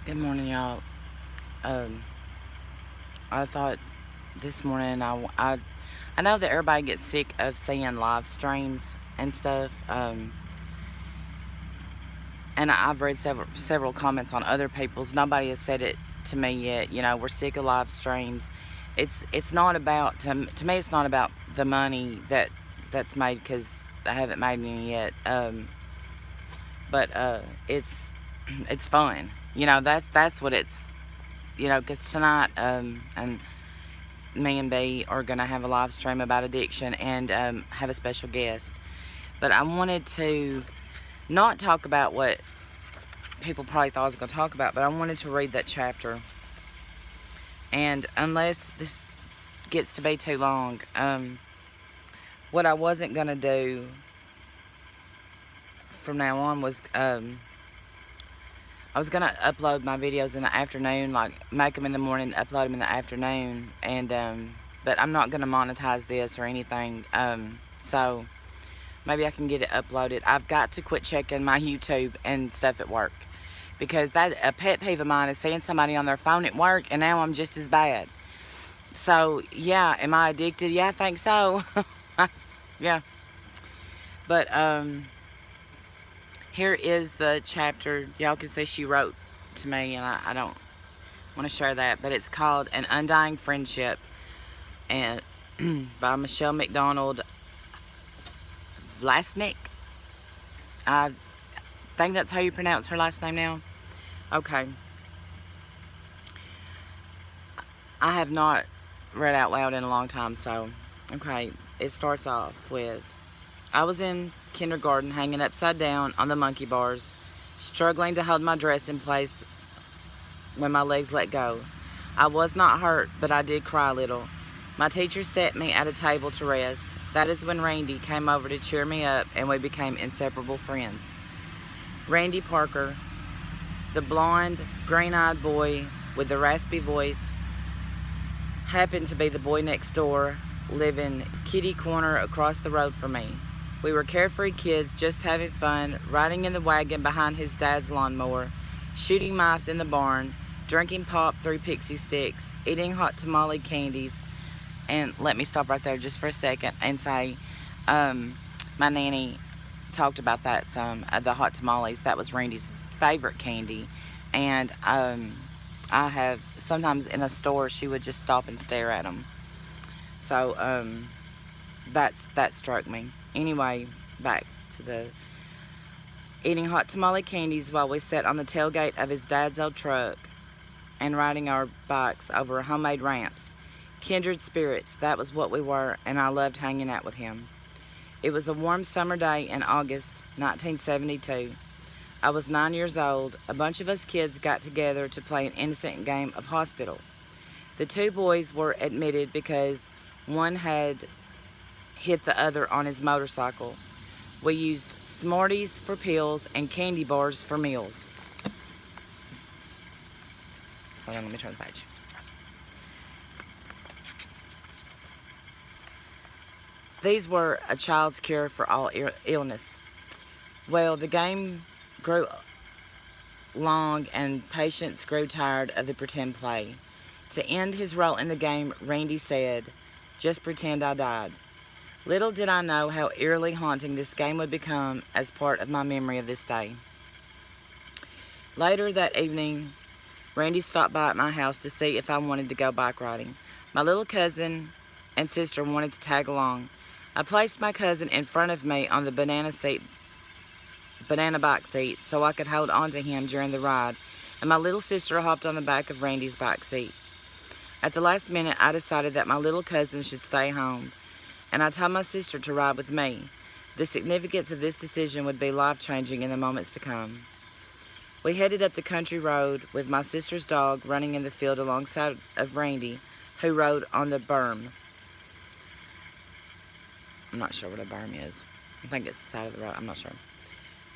Good morning, y'all. Um, I thought this morning I know that everybody gets sick of seeing live streams and stuff. And I've read several comments on other people's. Nobody has said it to me yet. You know, we're sick of live streams. It's not about to me. It's not about the money that's made because I haven't made any yet. But it's fun. You know, that's what it's. You know, because tonight and me and B are going to have a live stream about addiction and have a special guest. But I wanted to not talk about what people probably thought I was going to talk about, but I wanted to read that chapter. And unless this gets to be too long, what I wasn't going to do from now on was I was going to upload my videos in the afternoon, like make them in the morning, upload them in the afternoon, and but I'm not going to monetize this or anything, so maybe I can get it uploaded. I've got to quit checking my YouTube and stuff at work, because that a pet peeve of mine is seeing somebody on their phone at work, and now I'm just as bad. So yeah, am I addicted? Yeah, I think so. Yeah, but here is the chapter. Y'all can see she wrote to me, and I don't want to share that, but it's called An Undying Friendship, and by Michelle McDonald Vlasnik. I think that's how you pronounce her last name now. Okay. I have not read out loud in a long time, so okay. It starts off with, I was in kindergarten hanging upside down on the monkey bars, struggling to hold my dress in place when my legs let go. I was not hurt, but I did cry a little. My teacher set me at a table to rest. That is when Randy came over to cheer me up, and we became inseparable friends. Randy Parker, the blonde, green-eyed boy with the raspy voice, happened to be the boy next door, living kitty corner across the road from me. We were carefree kids just having fun, riding in the wagon behind his dad's lawnmower, shooting mice in the barn, drinking pop through pixie sticks, eating hot tamale candies. And let me stop right there just for a second and say, my nanny talked about that some, the hot tamales. That was Randy's favorite candy. And I have, sometimes in a store, she would just stop and stare at them. So that struck me. Anyway, back to the eating hot tamale candies while we sat on the tailgate of his dad's old truck and riding our bikes over homemade ramps. Kindred spirits, that was what we were, and I loved hanging out with him. It was a warm summer day in August 1972. I was 9 years old. A bunch of us kids got together to play an innocent game of hospital. The two boys were admitted because one had hit the other on his motorcycle. We used Smarties for pills and candy bars for meals. Hold on, let me turn the page. These were a child's cure for all illness. Well, the game grew long and patients grew tired of the pretend play. To end his role in the game, Randy said, "Just pretend I died." Little did I know how eerily haunting this game would become as part of my memory of this day. Later that evening, Randy stopped by at my house to see if I wanted to go bike riding. My little cousin and sister wanted to tag along. I placed my cousin in front of me on the banana bike seat so I could hold on to him during the ride, and my little sister hopped on the back of Randy's bike seat. At the last minute, I decided that my little cousin should stay home, and I told my sister to ride with me. The significance of this decision would be life-changing in the moments to come. We headed up the country road with my sister's dog running in the field alongside of Randy, who rode on the berm. I'm not sure what a berm is. I think it's the side of the road. I'm not sure.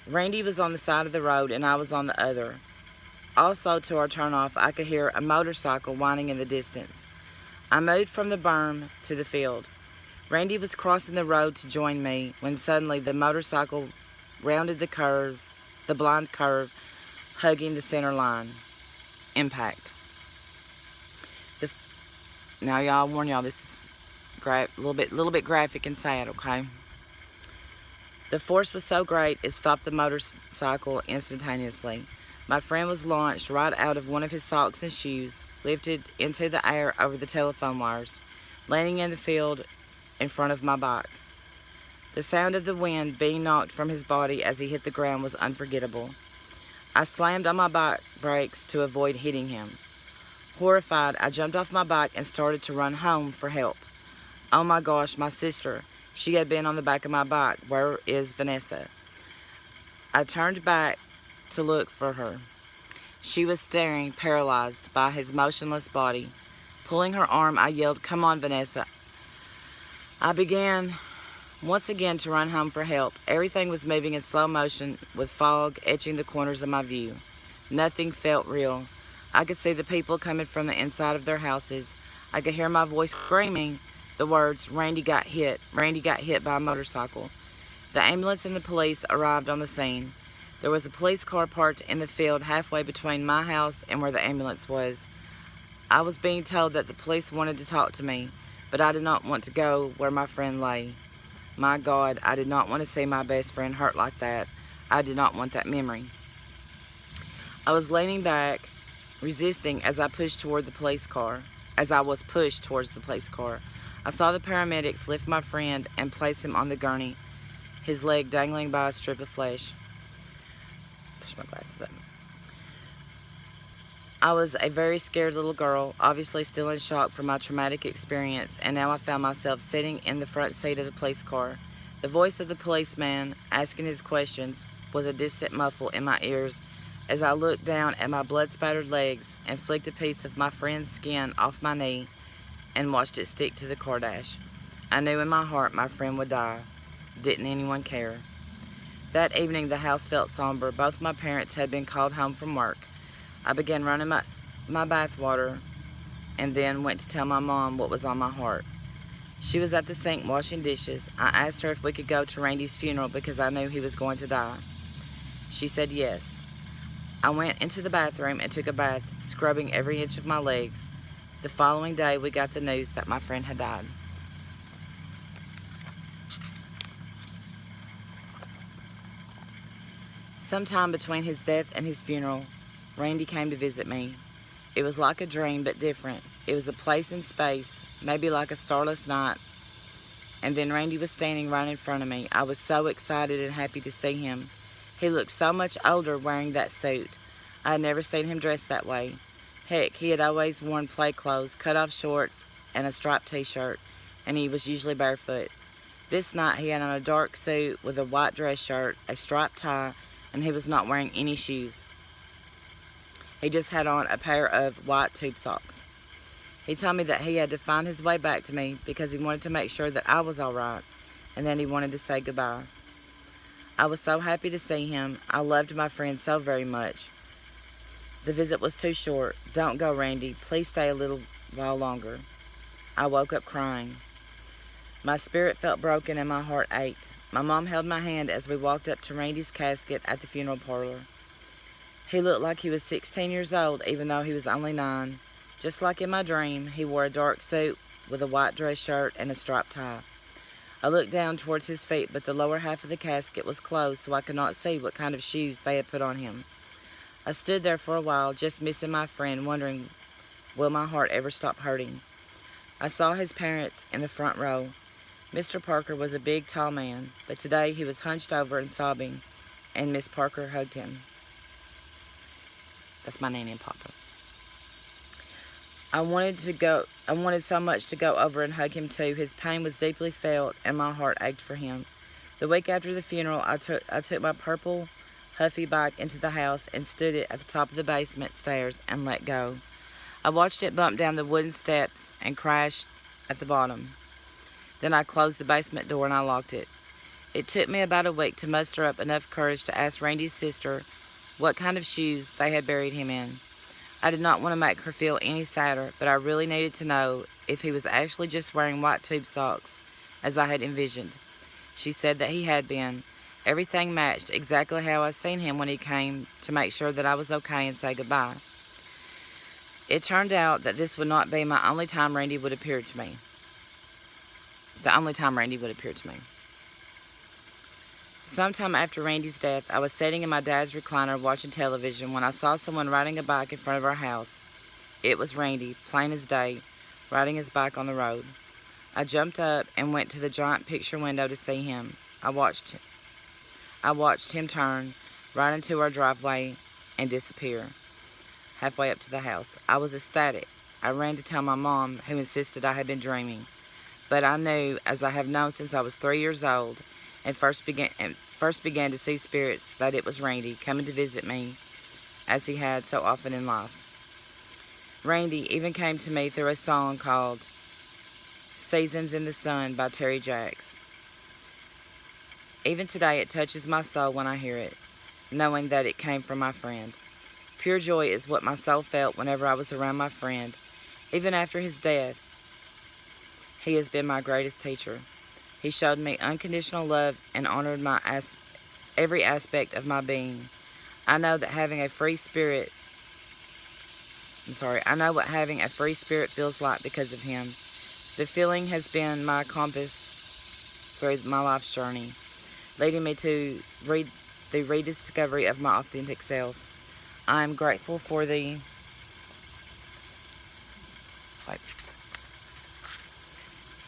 Randy was on the side of the road and I was on the other. Also, to our turnoff, I could hear a motorcycle whining in the distance. I moved from the berm to the field. Randy was crossing the road to join me when suddenly the motorcycle rounded the blind curve, hugging the center line. impact. The, Now, y'all, warn y'all, this is a little bit graphic and sad, okay? The force was so great, it stopped the motorcycle instantaneously. My friend was launched right out of one of his socks and shoes, lifted into the air over the telephone wires, landing in the field in front of my bike. The sound of the wind being knocked from his body as he hit the ground was unforgettable. I slammed on my bike brakes to avoid hitting him. Horrified, I jumped off my bike and started to run home for help. Oh my gosh, my sister. She had been on the back of my bike. Where is Vanessa? I turned back to look for her. She was staring, paralyzed by his motionless body. Pulling her arm, I yelled, "Come on, Vanessa." I began once again to run home for help. Everything was moving in slow motion with fog etching the corners of my view. Nothing felt real. I could see the people coming from the inside of their houses. I could hear my voice screaming the words, "Randy got hit. Randy got hit by a motorcycle." The ambulance and the police arrived on the scene. There was a police car parked in the field halfway between my house and where the ambulance was. I was being told that the police wanted to talk to me, but I did not want to go where my friend lay. My God, I did not want to see my best friend hurt like that. I did not want that memory. I was leaning back, resisting as I pushed toward the police car. As I was pushed towards the police car, I saw the paramedics lift my friend and place him on the gurney, his leg dangling by a strip of flesh. Push my glasses up. I was a very scared little girl, obviously still in shock from my traumatic experience, and now I found myself sitting in the front seat of the police car. The voice of the policeman asking his questions was a distant muffle in my ears as I looked down at my blood-spattered legs and flicked a piece of my friend's skin off my knee and watched it stick to the car dash. I knew in my heart my friend would die. Didn't anyone care? That evening the house felt somber. Both my parents had been called home from work. I began running my bath water and then went to tell my mom what was on my heart. She was at the sink washing dishes. I asked her if we could go to Randy's funeral because I knew he was going to die. She said yes. I went into the bathroom and took a bath, scrubbing every inch of my legs. The following day, we got the news that my friend had died. Sometime between his death and his funeral, Randy came to visit me. It was like a dream, but different. It was a place in space, maybe like a starless night. And then Randy was standing right in front of me. I was so excited and happy to see him. He looked so much older wearing that suit. I had never seen him dressed that way. Heck, he had always worn play clothes, cut-off shorts, and a striped t-shirt, and he was usually barefoot. This night he had on a dark suit with a white dress shirt, a striped tie, and he was not wearing any shoes. He just had on a pair of white tube socks. He told me that he had to find his way back to me because he wanted to make sure that I was all right, and then he wanted to say goodbye. I was so happy to see him. I loved my friend so very much. The visit was too short. Don't go, Randy. Please stay a little while longer. I woke up crying. My spirit felt broken and my heart ached. My mom held my hand as we walked up to Randy's casket at the funeral parlor. He looked like he was 16 years old, even though he was only 9. Just like in my dream, he wore a dark suit with a white dress shirt and a striped tie. I looked down towards his feet, but the lower half of the casket was closed, so I could not see what kind of shoes they had put on him. I stood there for a while, just missing my friend, wondering, will my heart ever stop hurting? I saw his parents in the front row. Mr. Parker was a big, tall man, but today he was hunched over and sobbing, and Miss Parker hugged him. That's my Nanny and Papa. I wanted so much to go over and hug him too. His pain was deeply felt, and my heart ached for him. The week after the funeral, I took my purple Huffy bike into the house and stood it at the top of the basement stairs and let go. I watched it bump down the wooden steps and crash at the bottom. Then I closed the basement door and I locked it. It took me about a week to muster up enough courage to ask Randy's sister what kind of shoes they had buried him in. I did not want to make her feel any sadder, but I really needed to know if he was actually just wearing white tube socks, as I had envisioned. She said that he had been. Everything matched exactly how I seen him when he came to make sure that I was okay and say goodbye. It turned out that this would not be my only time Randy would appear to me. The only time Randy would appear to me. Sometime after Randy's death, I was sitting in my dad's recliner watching television when I saw someone riding a bike in front of our house. It was Randy, plain as day, riding his bike on the road. I jumped up and went to the giant picture window to see him. I watched him turn right into our driveway and disappear halfway up to the house. I was ecstatic. I ran to tell my mom, who insisted I had been dreaming. But I knew, as I have known since I was 3 years old, and first began to see spirits, that it was Randy coming to visit me, as he had so often in life. Randy even came to me through a song called Seasons in the Sun by Terry Jacks. Even today it touches my soul when I hear it, knowing that it came from my friend. Pure joy is what my soul felt whenever I was around my friend. Even after his death, he has been my greatest teacher. He showed me unconditional love and honored every aspect of my being. I know what having a free spirit feels like because of him. The feeling has been my compass through my life's journey, leading me to the rediscovery of my authentic self. I am grateful for the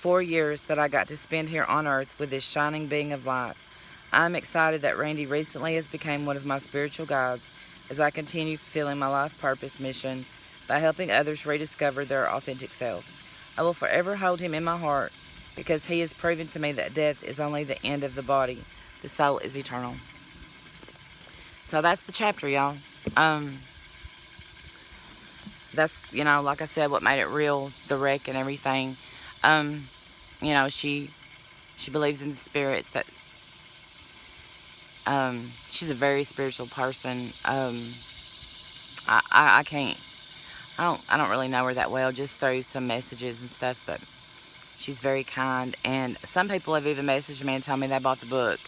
4 years that I got to spend here on earth with this shining being of light. I'm excited that Randy recently has become one of my spiritual guides as I continue fulfilling my life purpose mission by helping others rediscover their authentic self. I will forever hold him in my heart because he has proven to me that death is only the end of the body. The soul is eternal. So that's the chapter, y'all. That's, like I said, what made it real, the wreck and everything. She believes in spirits, that she's a very spiritual person. I don't really know her that well, just through some messages and stuff, but she's very kind. And some people have even messaged me and told me they bought the book.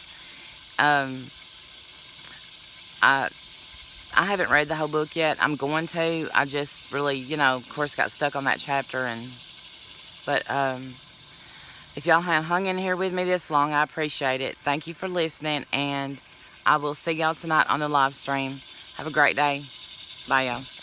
I haven't read the whole book yet. I'm going to. I just really, of course, got stuck on that chapter. But if y'all have hung in here with me this long, I appreciate it. Thank you for listening, and I will see y'all tonight on the live stream. Have a great day. Bye, y'all.